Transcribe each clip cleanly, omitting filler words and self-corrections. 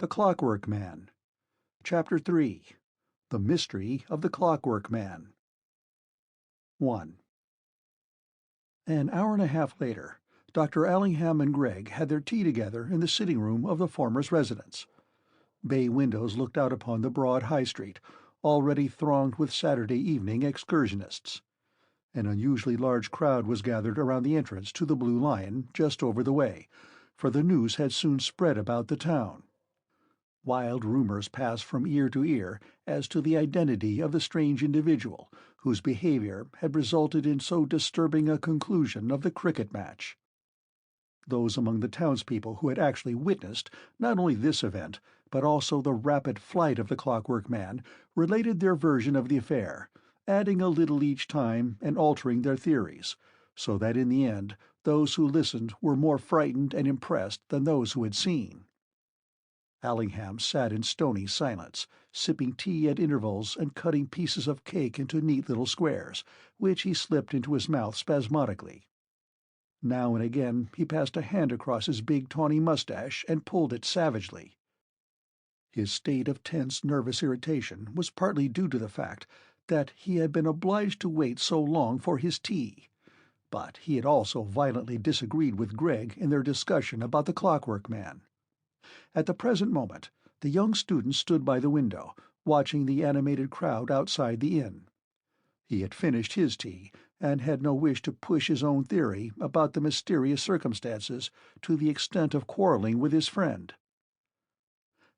The Clockwork Man. Chapter 3. The Mystery of the Clockwork Man. 1. An hour and a half later, Dr. Allingham and Gregg had their tea together in the sitting room of the former's residence. Bay windows looked out upon the broad High Street, already thronged with Saturday evening excursionists. An unusually large crowd was gathered around the entrance to the Blue Lion just over the way, for the news had soon spread about the town. Wild rumors passed from ear to ear as to the identity of the strange individual whose behavior had resulted in so disturbing a conclusion of the cricket match. Those among the townspeople who had actually witnessed not only this event, but also the rapid flight of the Clockwork Man, related their version of the affair, adding a little each time and altering their theories, so that in the end those who listened were more frightened and impressed than those who had seen. Allingham sat in stony silence, sipping tea at intervals and cutting pieces of cake into neat little squares, which he slipped into his mouth spasmodically. Now and again he passed a hand across his big tawny mustache and pulled it savagely. His state of tense nervous irritation was partly due to the fact that he had been obliged to wait so long for his tea, but he had also violently disagreed with Gregg in their discussion about the Clockwork Man. At the present moment the young student stood by the window, watching the animated crowd outside the inn. He had finished his tea, and had no wish to push his own theory about the mysterious circumstances to the extent of quarreling with his friend.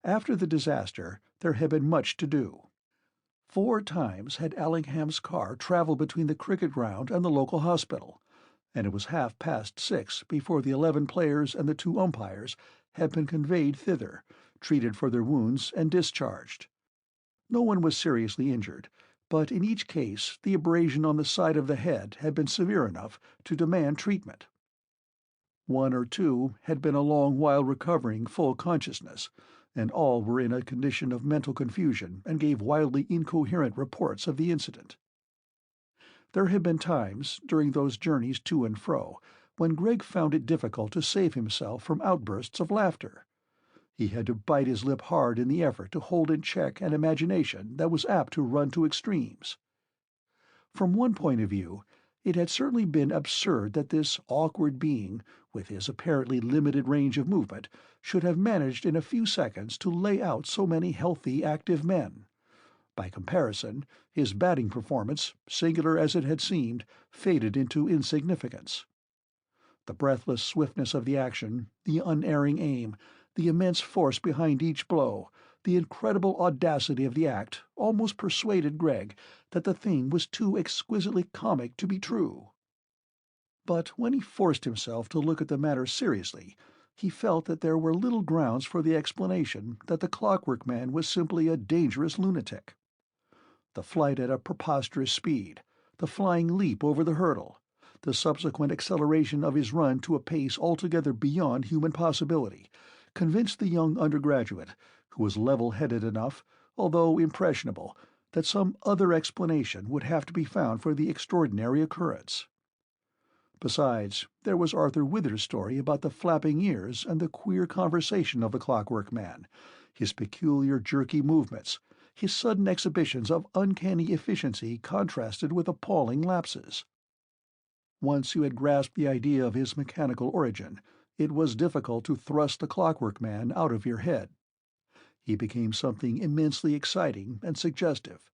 After the disaster there had been much to do. 4 times had Allingham's car travelled between the cricket ground and the local hospital, and it was 6:30 before the 11 players and the 2 umpires had been conveyed thither, treated for their wounds, and discharged. No one was seriously injured, but in each case the abrasion on the side of the head had been severe enough to demand treatment. 1 or 2 had been a long while recovering full consciousness, and all were in a condition of mental confusion and gave wildly incoherent reports of the incident. There had been times, during those journeys to and fro, when Gregg found it difficult to save himself from outbursts of laughter. He had to bite his lip hard in the effort to hold in check an imagination that was apt to run to extremes. From one point of view, it had certainly been absurd that this awkward being, with his apparently limited range of movement, should have managed in a few seconds to lay out so many healthy, active men. By comparison, his batting performance, singular as it had seemed, faded into insignificance. The breathless swiftness of the action, the unerring aim, the immense force behind each blow, the incredible audacity of the act almost persuaded Gregg that the thing was too exquisitely comic to be true. But when he forced himself to look at the matter seriously, he felt that there were little grounds for the explanation that the Clockwork Man was simply a dangerous lunatic. The flight at a preposterous speed, the flying leap over the hurdle, the subsequent acceleration of his run to a pace altogether beyond human possibility, convinced the young undergraduate, who was level-headed enough, although impressionable, that some other explanation would have to be found for the extraordinary occurrence. Besides, there was Arthur Wither's story about the flapping ears and the queer conversation of the Clockwork Man, his peculiar jerky movements, his sudden exhibitions of uncanny efficiency contrasted with appalling lapses. Once you had grasped the idea of his mechanical origin, it was difficult to thrust the Clockwork Man out of your head. He became something immensely exciting and suggestive.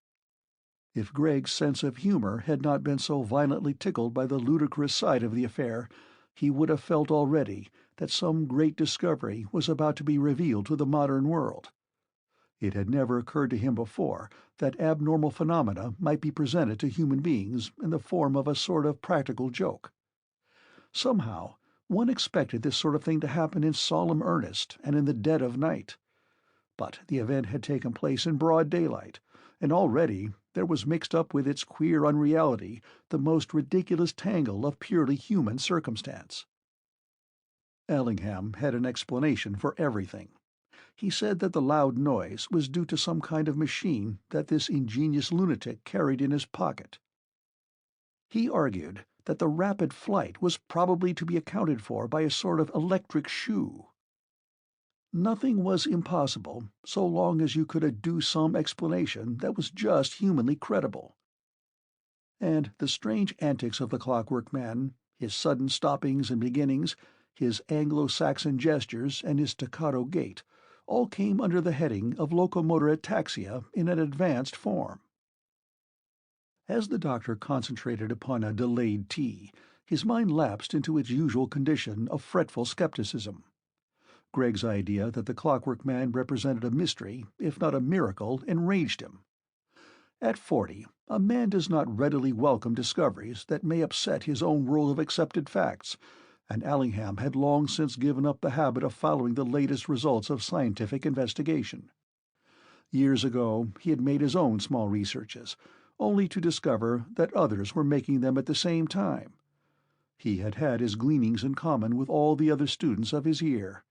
If Gregg's sense of humor had not been so violently tickled by the ludicrous side of the affair, he would have felt already that some great discovery was about to be revealed to the modern world. It had never occurred to him before that abnormal phenomena might be presented to human beings in the form of a sort of practical joke. Somehow, one expected this sort of thing to happen in solemn earnest and in the dead of night. But the event had taken place in broad daylight, and already there was mixed up with its queer unreality the most ridiculous tangle of purely human circumstance. Allingham had an explanation for everything. He said that the loud noise was due to some kind of machine that this ingenious lunatic carried in his pocket. He argued that the rapid flight was probably to be accounted for by a sort of electric shoe. Nothing was impossible so long as you could adduce some explanation that was just humanly credible. And the strange antics of the Clockwork Man, his sudden stoppings and beginnings, his Anglo-Saxon gestures and his staccato gait, all came under the heading of locomotor ataxia in an advanced form. As the doctor concentrated upon a delayed tea, his mind lapsed into its usual condition of fretful skepticism. Greg's idea that the Clockwork Man represented a mystery, if not a miracle, enraged him. At 40, a man does not readily welcome discoveries that may upset his own world of accepted facts, and Allingham had long since given up the habit of following the latest results of scientific investigation. Years ago he had made his own small researches, only to discover that others were making them at the same time. He had had his gleanings in common with all the other students of his year.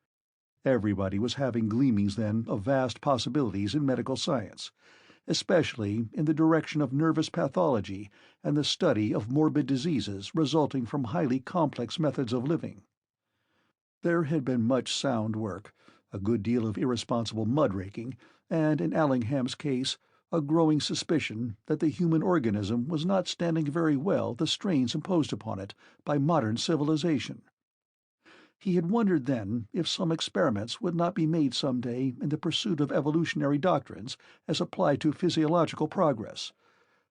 Everybody was having gleanings then of vast possibilities in medical science, especially in the direction of nervous pathology and the study of morbid diseases resulting from highly complex methods of living. There had been much sound work, a good deal of irresponsible mudraking, and, in Allingham's case, a growing suspicion that the human organism was not standing very well the strains imposed upon it by modern civilization. He had wondered then if some experiments would not be made some day in the pursuit of evolutionary doctrines as applied to physiological progress,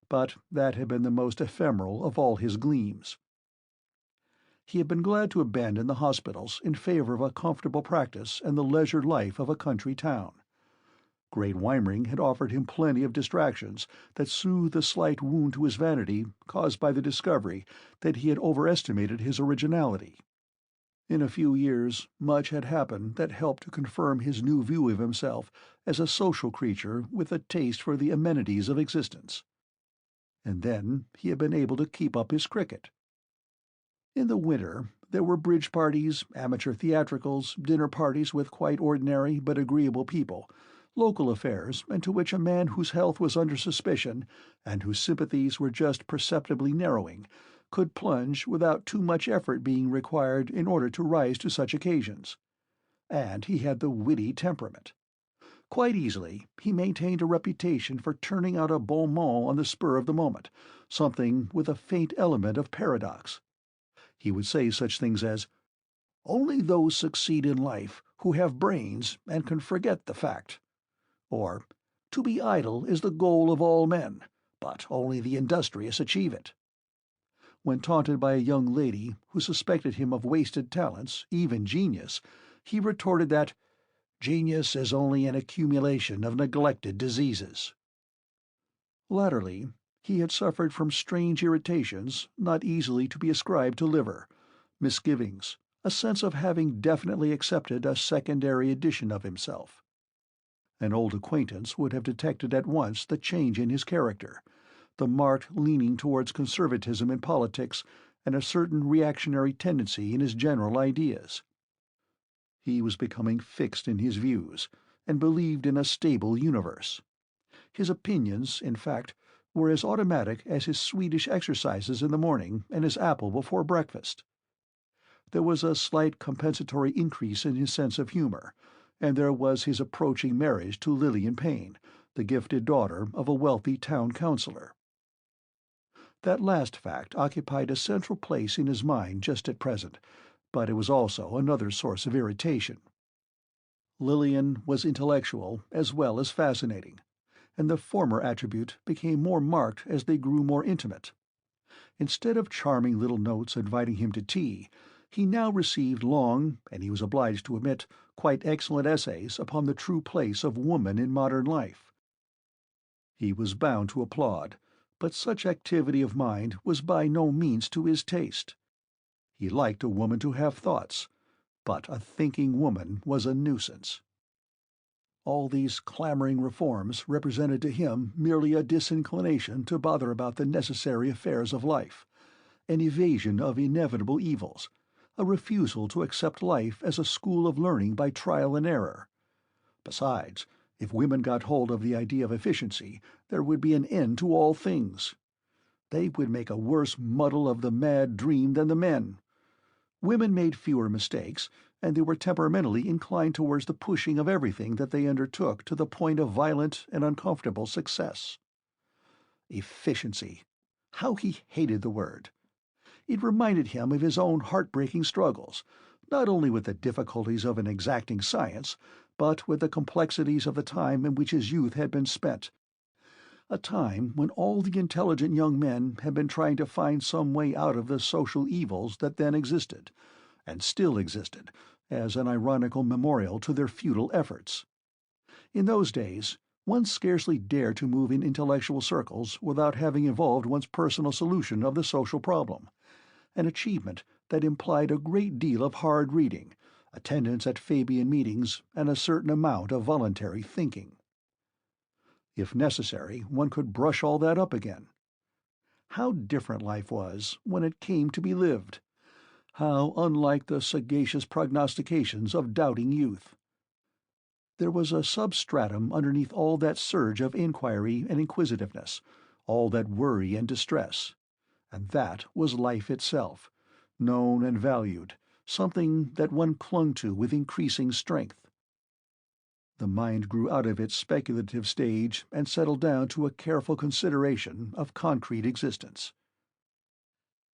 but that had been the most ephemeral of all his gleams. He had been glad to abandon the hospitals in favor of a comfortable practice and the leisure life of a country town. Great Weimring had offered him plenty of distractions that soothed the slight wound to his vanity caused by the discovery that he had overestimated his originality. In a few years much had happened that helped to confirm his new view of himself as a social creature with a taste for the amenities of existence. And then he had been able to keep up his cricket. In the winter there were bridge parties, amateur theatricals, dinner parties with quite ordinary but agreeable people, local affairs into which a man whose health was under suspicion, and whose sympathies were just perceptibly narrowing, could plunge without too much effort being required in order to rise to such occasions. And he had the witty temperament. Quite easily he maintained a reputation for turning out a bon mot on the spur of the moment, something with a faint element of paradox. He would say such things as, "Only those succeed in life who have brains and can forget the fact," or "To be idle is the goal of all men, but only the industrious achieve it." When taunted by a young lady who suspected him of wasted talents, even genius, he retorted that genius is only an accumulation of neglected diseases. Latterly he had suffered from strange irritations not easily to be ascribed to liver, misgivings, a sense of having definitely accepted a secondary edition of himself. An old acquaintance would have detected at once the change in his character, the marked leaning towards conservatism in politics and a certain reactionary tendency in his general ideas. He was becoming fixed in his views, and believed in a stable universe. His opinions, in fact, were as automatic as his Swedish exercises in the morning and his apple before breakfast. There was a slight compensatory increase in his sense of humor, and there was his approaching marriage to Lillian Payne, the gifted daughter of a wealthy town councillor. That last fact occupied a central place in his mind just at present, but it was also another source of irritation. Lillian was intellectual as well as fascinating, and the former attribute became more marked as they grew more intimate. Instead of charming little notes inviting him to tea, he now received long, and he was obliged to admit, quite excellent essays upon the true place of woman in modern life. He was bound to applaud, but such activity of mind was by no means to his taste. He liked a woman to have thoughts, but a thinking woman was a nuisance. All these clamoring reforms represented to him merely a disinclination to bother about the necessary affairs of life, an evasion of inevitable evils, a refusal to accept life as a school of learning by trial and error. Besides, if women got hold of the idea of efficiency, there would be an end to all things. They would make a worse muddle of the mad dream than the men. Women made fewer mistakes, and they were temperamentally inclined towards the pushing of everything that they undertook to the point of violent and uncomfortable success. Efficiency. How he hated the word! It reminded him of his own heartbreaking struggles, not only with the difficulties of an exacting science, but with the complexities of the time in which his youth had been spent, a time when all the intelligent young men had been trying to find some way out of the social evils that then existed, and still existed, as an ironical memorial to their futile efforts. In those days, one scarcely dared to move in intellectual circles without having evolved one's personal solution of the social problem, an achievement that implied a great deal of hard reading, attendance at Fabian meetings, and a certain amount of voluntary thinking. If necessary, one could brush all that up again. How different life was when it came to be lived! How unlike the sagacious prognostications of doubting youth! There was a substratum underneath all that surge of inquiry and inquisitiveness, all that worry and distress, and that was life itself, known and valued, something that one clung to with increasing strength. The mind grew out of its speculative stage and settled down to a careful consideration of concrete existence.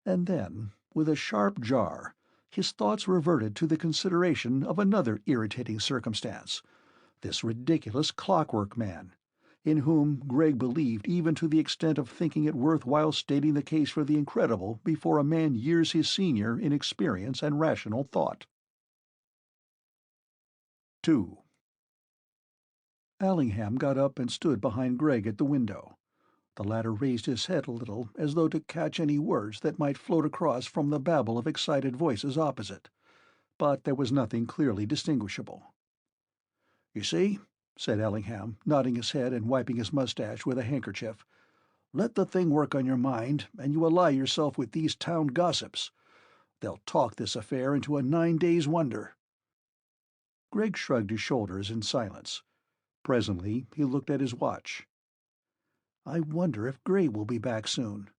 And then, with a sharp jar, his thoughts reverted to the consideration of another irritating circumstance, this ridiculous Clockwork Man, in whom Greg believed even to the extent of thinking it worth while stating the case for the incredible before a man years his senior in experience and rational thought. 2. Allingham got up and stood behind Greg at the window. The latter raised his head a little, as though to catch any words that might float across from the babble of excited voices opposite, but there was nothing clearly distinguishable. "You see," said Allingham, nodding his head and wiping his mustache with a handkerchief, "let the thing work on your mind, and you ally yourself with these town gossips. They'll talk this affair into a 9 days' wonder." Greg shrugged his shoulders in silence. Presently he looked at his watch. "I wonder if Gray will be back soon."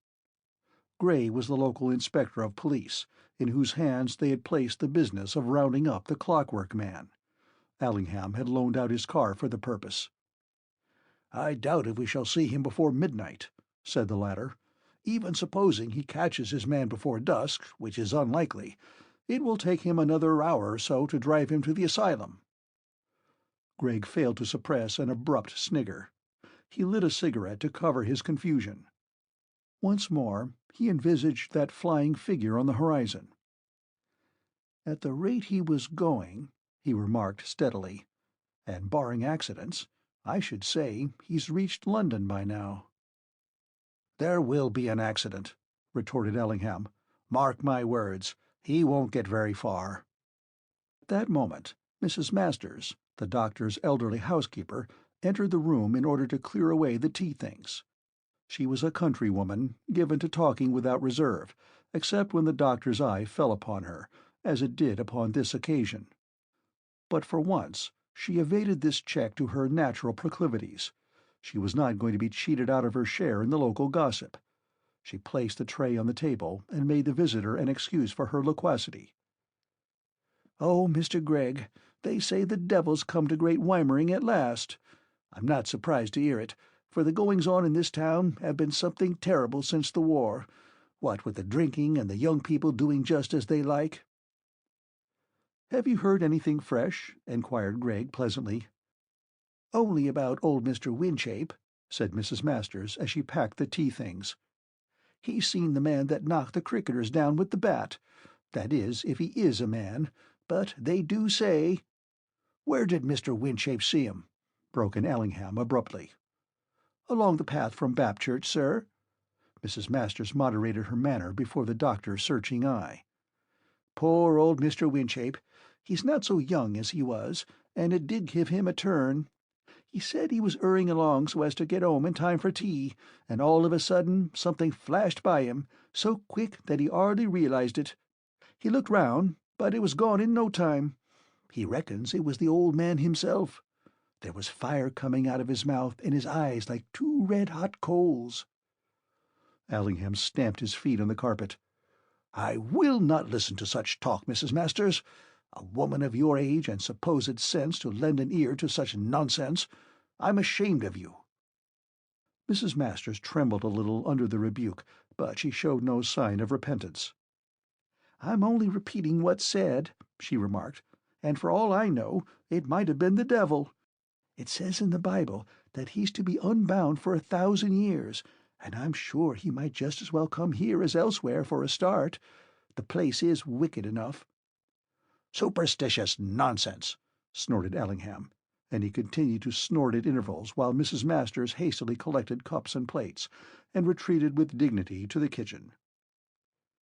Gray was the local inspector of police, in whose hands they had placed the business of rounding up the Clockwork Man. Allingham had loaned out his car for the purpose. "I doubt if we shall see him before midnight," said the latter. "Even supposing he catches his man before dusk, which is unlikely, it will take him another hour or so to drive him to the asylum." Gregg failed to suppress an abrupt snigger. He lit a cigarette to cover his confusion. Once more he envisaged that flying figure on the horizon. "At the rate he was going," he remarked steadily, "and barring accidents, I should say he's reached London by now." "There will be an accident," retorted Ellingham. "Mark my words, he won't get very far." At that moment Mrs. Masters, the doctor's elderly housekeeper, entered the room in order to clear away the tea-things. She was a country woman, given to talking without reserve, except when the doctor's eye fell upon her, as it did upon this occasion. But for once she evaded this check to her natural proclivities. She was not going to be cheated out of her share in the local gossip. She placed the tray on the table and made the visitor an excuse for her loquacity. "Oh, Mr. Gregg, they say the devil's come to Great Weimering at last. I'm not surprised to hear it, for the goings-on in this town have been something terrible since the war, what with the drinking and the young people doing just as they like." "Have you heard anything fresh?" enquired Gregg pleasantly. "Only about old Mr. Winchape," said Mrs. Masters as she packed the tea-things. "He's seen the man that knocked the cricketers down with the bat. That is, if he is a man, but they do say—" "Where did Mr. Winchape see him?" broke in Allingham abruptly. "Along the path from Bapchurch, sir." Mrs. Masters moderated her manner before the doctor's searching eye. "Poor old Mr. Winchape! He's not so young as he was, and it did give him a turn. He said he was hurrying along so as to get home in time for tea, and all of a sudden something flashed by him, so quick that he hardly realized it. He looked round, but it was gone in no time. He reckons it was the old man himself. There was fire coming out of his mouth and his eyes like two red-hot coals." Allingham stamped his feet on the carpet. "I will not listen to such talk, Mrs. Masters. A woman of your age and supposed sense to lend an ear to such nonsense! I'm ashamed of you." Mrs. Masters trembled a little under the rebuke, but she showed no sign of repentance. "I'm only repeating what's said," she remarked, "and for all I know, it might have been the devil. It says in the Bible that he's to be unbound for 1,000 years, and I'm sure he might just as well come here as elsewhere for a start. The place is wicked enough." "Superstitious nonsense!" snorted Ellingham, and he continued to snort at intervals while Mrs. Masters hastily collected cups and plates, and retreated with dignity to the kitchen.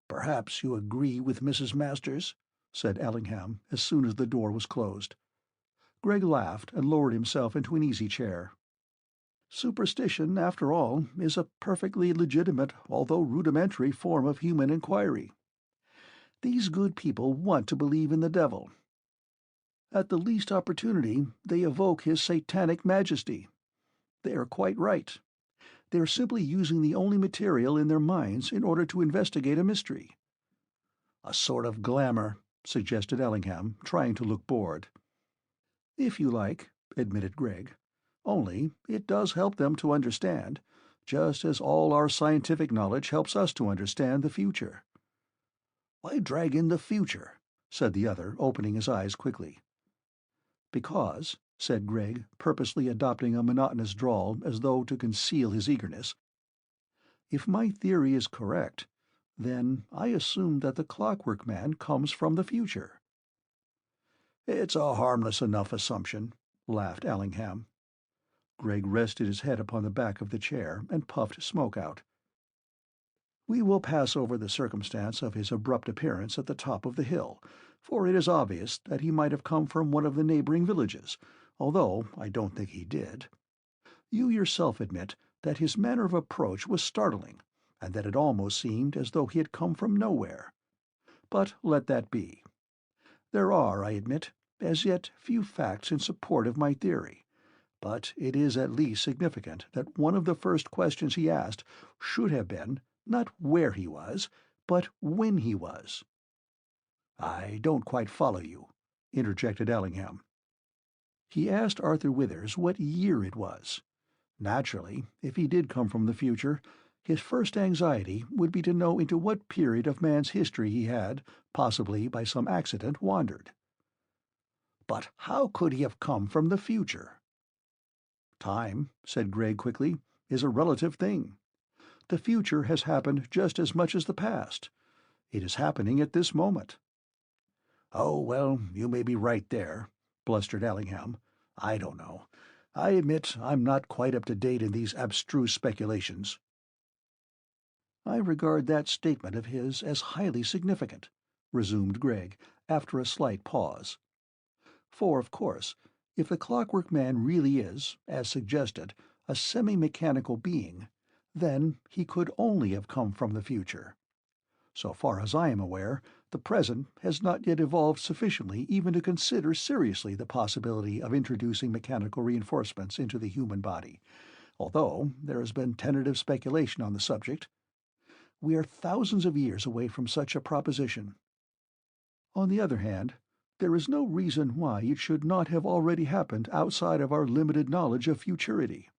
"Perhaps you agree with Mrs. Masters?" said Ellingham, as soon as the door was closed. Gregg laughed and lowered himself into an easy-chair. "Superstition, after all, is a perfectly legitimate, although rudimentary, form of human inquiry. These good people want to believe in the devil. At the least opportunity they evoke his satanic majesty. They are quite right. They are simply using the only material in their minds in order to investigate a mystery." "A sort of glamour," suggested Ellingham, trying to look bored. "If you like," admitted Gregg. "Only it does help them to understand, just as all our scientific knowledge helps us to understand the future." "Why drag in the future?" said the other, opening his eyes quickly. "Because," said Gregg, purposely adopting a monotonous drawl as though to conceal his eagerness, "if my theory is correct, then I assume that the Clockwork Man comes from the future." "It's a harmless enough assumption," laughed Ellingham. Gregg rested his head upon the back of the chair and puffed smoke out. "We will pass over the circumstance of his abrupt appearance at the top of the hill, for it is obvious that he might have come from one of the neighboring villages, although I don't think he did. You yourself admit that his manner of approach was startling, and that it almost seemed as though he had come from nowhere. But let that be. There are, I admit, as yet few facts in support of my theory, but it is at least significant that one of the first questions he asked should have been, not where he was, but when he was." "I don't quite follow you," interjected Ellingham. "He asked Arthur Withers what year it was. Naturally, if he did come from the future, his first anxiety would be to know into what period of man's history he had, possibly by some accident, wandered." "But how could he have come from the future?" "Time," said Gregg quickly, "is a relative thing. The future has happened just as much as the past. It is happening at this moment." "Oh, well, you may be right there," blustered Ellingham. "I don't know. I admit I'm not quite up to date in these abstruse speculations." "I regard that statement of his as highly significant," resumed Gregg, after a slight pause. "For, of course, if the Clockwork Man really is, as suggested, a semi-mechanical being, then he could only have come from the future. So far as I am aware, the present has not yet evolved sufficiently even to consider seriously the possibility of introducing mechanical reinforcements into the human body, although there has been tentative speculation on the subject. We are thousands of years away from such a proposition. On the other hand, there is no reason why it should not have already happened outside of our limited knowledge of futurity.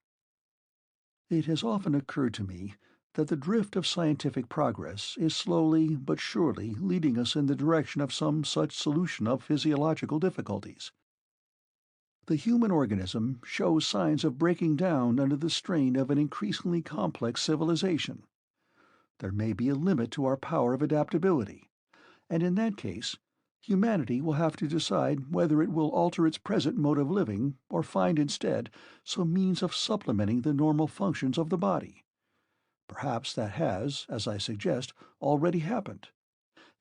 It has often occurred to me that the drift of scientific progress is slowly but surely leading us in the direction of some such solution of physiological difficulties. The human organism shows signs of breaking down under the strain of an increasingly complex civilization. There may be a limit to our power of adaptability, and in that case, humanity will have to decide whether it will alter its present mode of living or find instead some means of supplementing the normal functions of the body. Perhaps that has, as I suggest, already happened.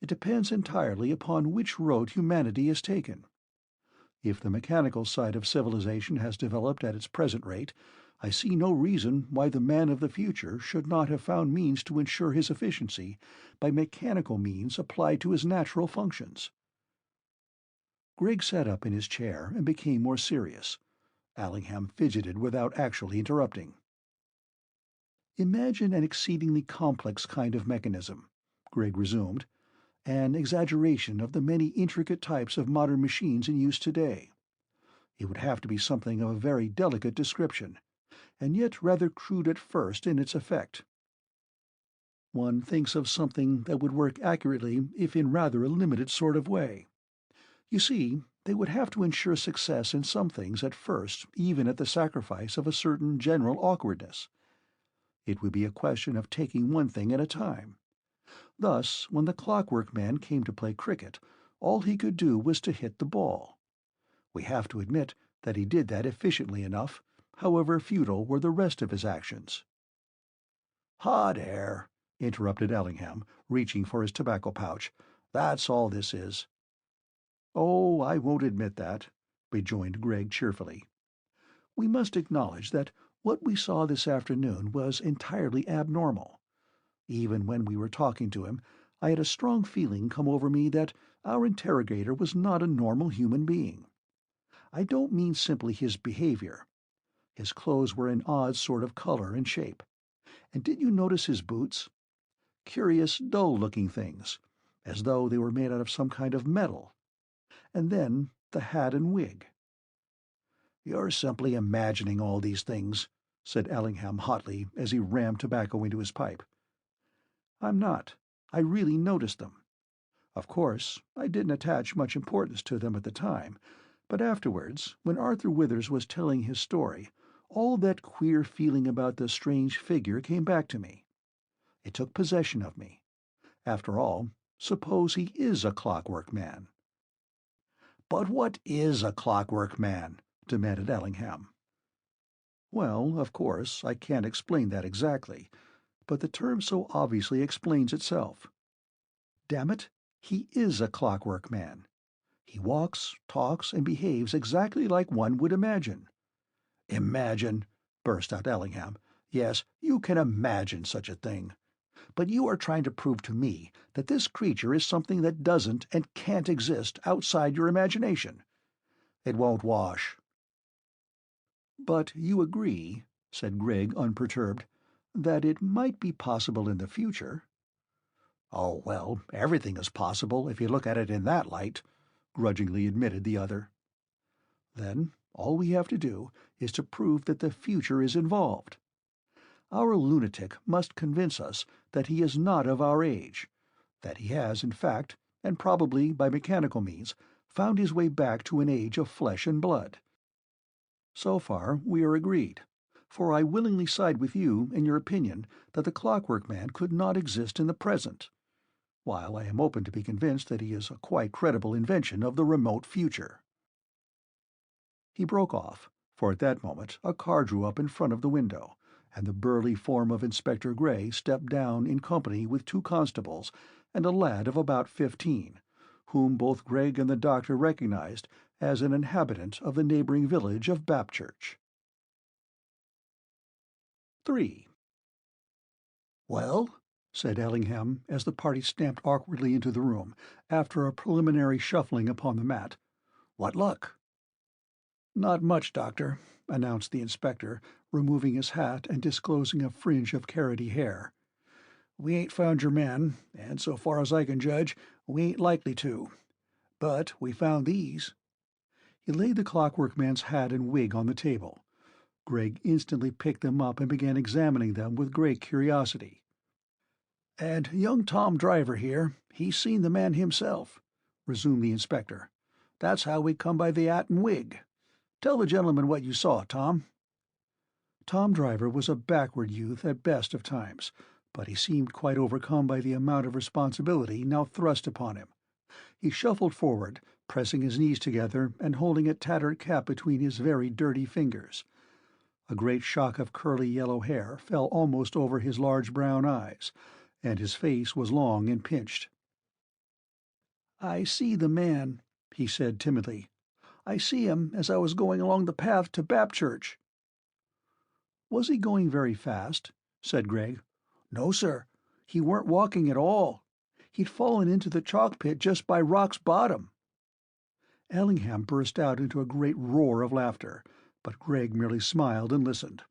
It depends entirely upon which road humanity has taken. If the mechanical side of civilization has developed at its present rate, I see no reason why the man of the future should not have found means to ensure his efficiency by mechanical means applied to his natural functions." Gregg sat up in his chair and became more serious. Allingham fidgeted without actually interrupting. "Imagine an exceedingly complex kind of mechanism," Gregg resumed, an exaggeration of the many intricate types of modern machines in use today. It would have to be something of a very delicate description, and yet rather crude at first in its effect. One thinks of something that would work accurately if in rather a limited sort of way. You see, they would have to ensure success in some things at first, even at the sacrifice of a certain general awkwardness. It would be a question of taking one thing at a time. Thus, when the Clockwork Man came to play cricket, all he could do was to hit the ball. We have to admit that he did that efficiently enough, however futile were the rest of his actions. "Hot air," interrupted Ellingham, reaching for his tobacco pouch. "That's all this is." "Oh, I won't admit that," rejoined Gregg cheerfully. "We must acknowledge that what we saw this afternoon was entirely abnormal. Even when we were talking to him, I had a strong feeling come over me that our interrogator was not a normal human being. I don't mean simply his behavior. His clothes were an odd sort of color and shape. And did you notice his boots? Curious, dull-looking things, as though they were made out of some kind of metal. And then the hat and wig." "You're simply imagining all these things," said Ellingham hotly as he rammed tobacco into his pipe. "I'm not. I really noticed them. Of course, I didn't attach much importance to them at the time, but afterwards, when Arthur Withers was telling his story, all that queer feeling about the strange figure came back to me. It took possession of me. After all, suppose he is a Clockwork Man." "But what is a Clockwork Man?" demanded Ellingham. "Well, of course, I can't explain that exactly, but the term so obviously explains itself. Damn it, he is a Clockwork Man. He walks, talks, and behaves exactly like one would imagine." "Imagine!" burst out Ellingham. "Yes, you can imagine such a thing. But you are trying to prove to me that this creature is something that doesn't and can't exist outside your imagination. It won't wash." "But you agree," said Gregg unperturbed, "that it might be possible in the future." "Oh, well, everything is possible if you look at it in that light," grudgingly admitted the other. "Then all we have to do is to prove that the future is involved. Our lunatic must convince us that he is not of our age, that he has, in fact, and probably by mechanical means, found his way back to an age of flesh and blood. So far we are agreed, for I willingly side with you in your opinion that the Clockwork Man could not exist in the present, while I am open to be convinced that he is a quite credible invention of the remote future." He broke off, for at that moment a car drew up in front of the window, and the burly form of Inspector Gray stepped down in company with 2 constables and a lad of about 15, whom both Gregg and the doctor recognized as an inhabitant of the neighboring village of Bapchurch. 3. "Well," said Ellingham, as the party stamped awkwardly into the room, after a preliminary shuffling upon the mat, "what luck?" "Not much, Doctor," announced the inspector, removing his hat and disclosing a fringe of carroty hair. "We ain't found your man, and so far as I can judge, we ain't likely to. But we found these." He laid the Clockwork Man's hat and wig on the table. Gregg instantly picked them up and began examining them with great curiosity. "And young Tom Driver here, he's seen the man himself," resumed the inspector. "That's how we come by the hat and wig. Tell the gentleman what you saw, Tom." Tom Driver was a backward youth at best of times, but he seemed quite overcome by the amount of responsibility now thrust upon him. He shuffled forward, pressing his knees together and holding a tattered cap between his very dirty fingers. A great shock of curly yellow hair fell almost over his large brown eyes, and his face was long and pinched. "I see the man," he said timidly. "I see him as I was going along the path to Bapchurch." "Was he going very fast?" said Gregg. "No, sir. He weren't walking at all. He'd fallen into the chalk pit just by Rock's Bottom." Ellingham burst out into a great roar of laughter, but Gregg merely smiled and listened.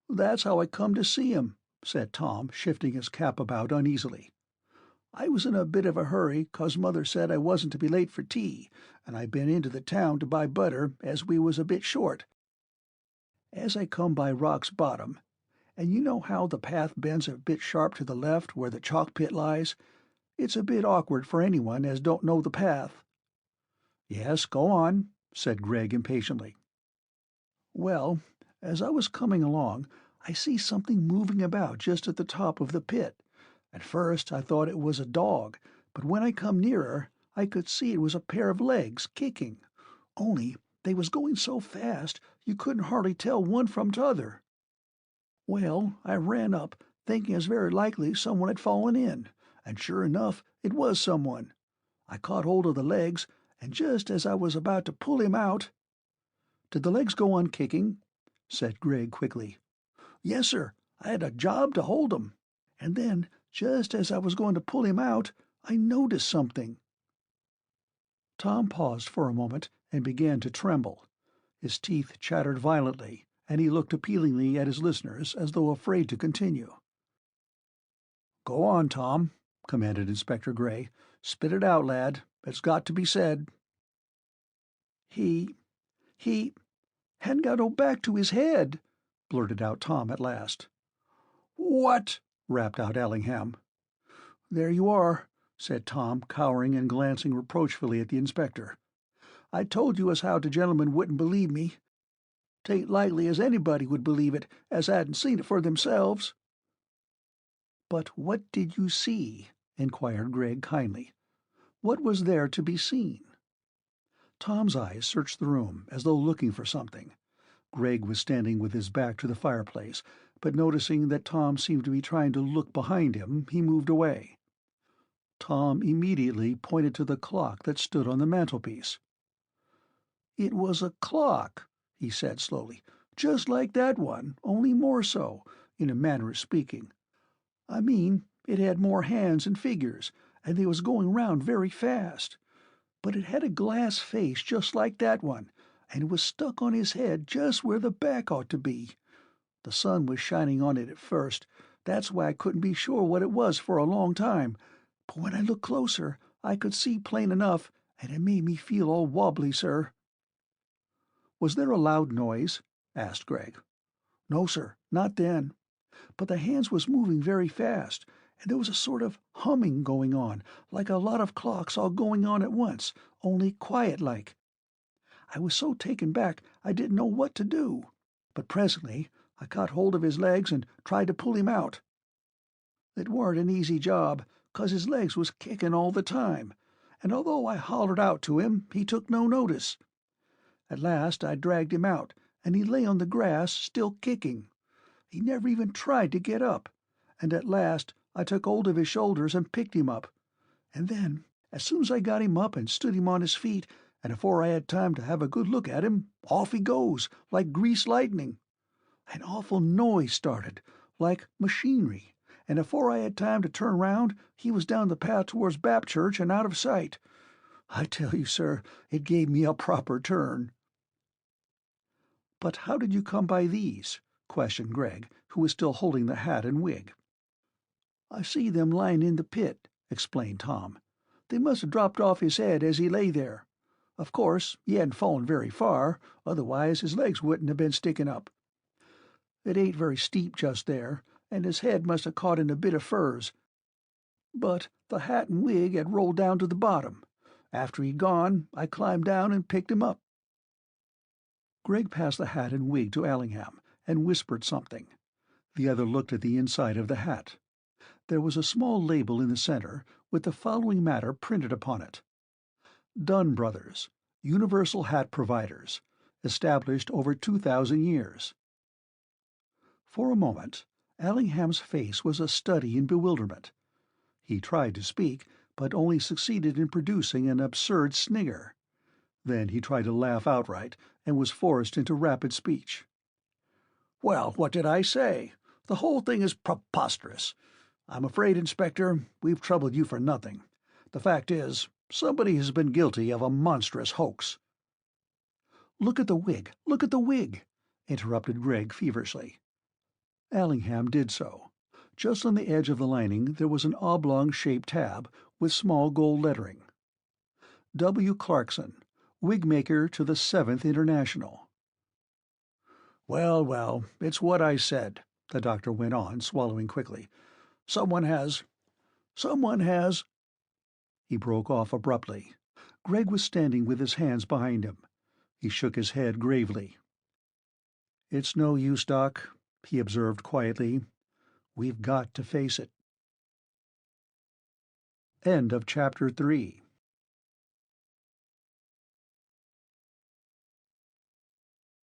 "That's how I come to see him," said Tom, shifting his cap about uneasily. I was in a bit of a hurry 'cause Mother said I wasn't to be late for tea, and I been into the town to buy butter as we was a bit short. As I come by Rock's Bottom, and you know how the path bends a bit sharp to the left where the chalk pit lies, it's a bit awkward for anyone as don't know the path." "Yes, go on," said Greg impatiently. "Well, as I was coming along, I see something moving about just at the top of the pit. At first I thought it was a dog, but when I come nearer I could see it was a pair of legs kicking, only they was going so fast you couldn't hardly tell one from t'other. Well, I ran up, thinking as very likely someone had fallen in, and sure enough it was someone. I caught hold of the legs, and just as I was about to pull him out—" "Did the legs go on kicking?" said Greg quickly. "Yes, sir, I had a job to hold 'em. And then, just as I was going to pull him out, I noticed something." Tom paused for a moment and began to tremble. His teeth chattered violently, and he looked appealingly at his listeners as though afraid to continue. "Go on, Tom," commanded Inspector Gray. "Spit it out, lad. It's got to be said." He hadn't got no back to his head," blurted out Tom at last. "What?" rapped out Allingham. "There you are," said Tom, cowering and glancing reproachfully at the inspector. "I told you as how the gentlemen wouldn't believe me. 'Tain't likely as anybody would believe it as hadn't seen it for themselves." "But what did you see?" inquired Greg kindly. "What was there to be seen?" Tom's eyes searched the room as though looking for something. Greg was standing with his back to the fireplace, but noticing that Tom seemed to be trying to look behind him, he moved away. Tom immediately pointed to the clock that stood on the mantelpiece. "It was a clock," he said slowly, "just like that one, only more so, in a manner of speaking. I mean, it had more hands and figures, and they was going round very fast. But it had a glass face just like that one, and it was stuck on his head just where the back ought to be. The sun was shining on it at first, that's why I couldn't be sure what it was for a long time, but when I looked closer I could see plain enough, and it made me feel all wobbly, sir." "Was there a loud noise?" asked Greg. "No, sir, not then. But the hands was moving very fast, and there was a sort of humming going on, like a lot of clocks all going on at once, only quiet like. I was so taken back I didn't know what to do, but presently I caught hold of his legs and tried to pull him out. It warn't an easy job, 'cause his legs was kicking all the time, and although I hollered out to him he took no notice. At last I dragged him out, and he lay on the grass still kicking. He never even tried to get up, and at last I took hold of his shoulders and picked him up. And then, as soon as I got him up and stood him on his feet, and afore I had time to have a good look at him, off he goes, like greased lightning. An awful noise started, like machinery, and afore I had time to turn round he was down the path towards Bapchurch and out of sight. I tell you, sir, it gave me a proper turn." "But how did you come by these?" questioned Greg, who was still holding the hat and wig. "I see them lying in the pit," explained Tom. "They must have dropped off his head as he lay there. Of course, he hadn't fallen very far, otherwise his legs wouldn't have been sticking up. It ain't very steep just there, and his head must have caught in a bit of furze. But the hat and wig had rolled down to the bottom. After he'd gone, I climbed down and picked him up." Greg passed the hat and wig to Allingham and whispered something. The other looked at the inside of the hat. There was a small label in the center with the following matter printed upon it: "Dunn Brothers, Universal Hat Providers, established over 2,000 years." For a moment Allingham's face was a study in bewilderment. He tried to speak, but only succeeded in producing an absurd snigger. Then he tried to laugh outright, and was forced into rapid speech. "Well, what did I say? The whole thing is preposterous. I'm afraid, Inspector, we've troubled you for nothing. The fact is, somebody has been guilty of a monstrous hoax." "Look at the wig! Look at the wig!" interrupted Greg feverishly. Allingham did so. Just on the edge of the lining there was an oblong-shaped tab with small gold lettering. W. Clarkson, wig-maker to the 7th International. "Well, well, it's what I said," the doctor went on, swallowing quickly. Someone has... He broke off abruptly. Greg was standing with his hands behind him. He shook his head gravely. "It's no use, Doc," he observed quietly. "We've got to face it." End of Chapter 3.